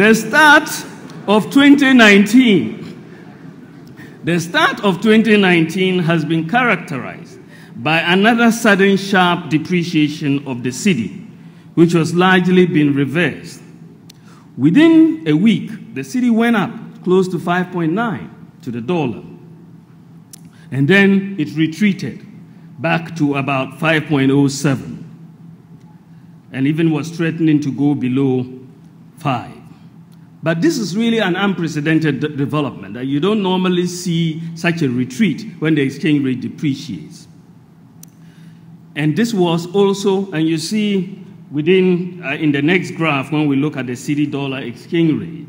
The start of 2019 has been characterized by another sudden sharp depreciation of the cedi, which was largely been reversed. Within a week, the cedi went up close to 5.9 to the dollar, and then it retreated back to about 5.07, and even was threatening to go below 5. But this is really an unprecedented development, that you don't normally see such a retreat when the exchange rate depreciates. And this was also, and you see within, in the next graph, when we look at the cedi-dollar exchange rate,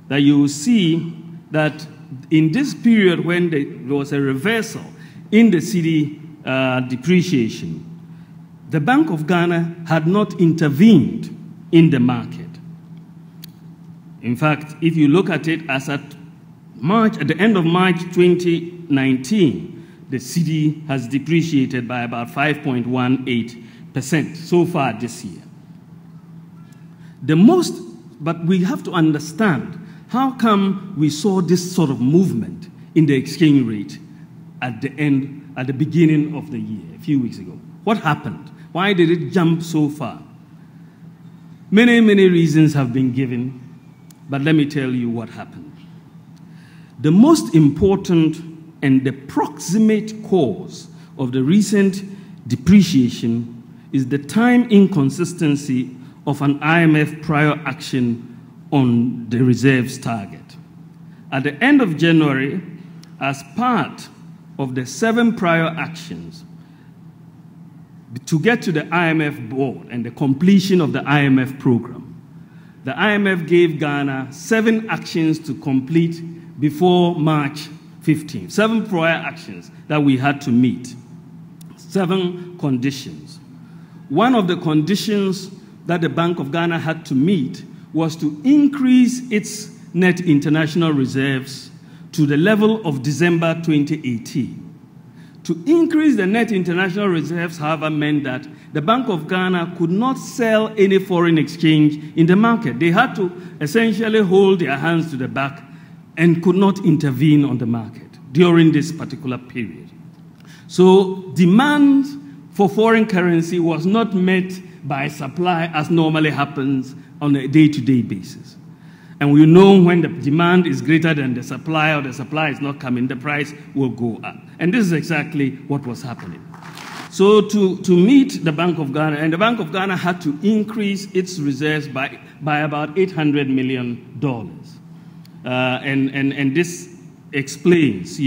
that you will see that in this period when there was a reversal in the cedi depreciation, the Bank of Ghana had not intervened in the market. In fact, if you look at it as at the end of March 2019, the cedi has depreciated by about 5.18% so far this year. But we have to understand how come we saw this sort of movement in the exchange rate at the beginning of the year, a few weeks ago. What happened? Why did it jump so far? Many, many reasons have been given, but let me tell you what happened. The most important and the proximate cause of the recent depreciation is the time inconsistency of an IMF prior action on the reserves target. At the end of January, as part of the 7 prior actions to get to the IMF board and the completion of the IMF program, the IMF gave Ghana 7 actions to complete before March 15. 7 prior actions that we had to meet. 7 conditions. One of the conditions that the Bank of Ghana had to meet was to increase its net international reserves to the level of December 2018. To increase the net international reserves, however, meant that the Bank of Ghana could not sell any foreign exchange in the market. They had to essentially hold their hands to the back and could not intervene on the market during this particular period. So demand for foreign currency was not met by supply as normally happens on a day-to-day basis. And we know when the demand is greater than the supply, or the supply is not coming, the price will go up. And this is exactly what was happening. So to meet the Bank of Ghana, and the Bank of Ghana had to increase its reserves by about $800 million. And this explains,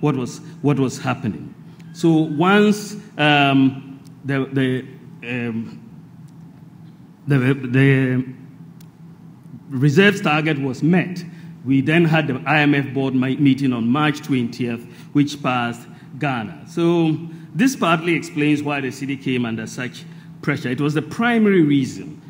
what was happening. So once the reserves target was met, we then had the IMF board meeting on March 20th, which passed Ghana. So this partly explains why the cedi came under such pressure. It was the primary reason.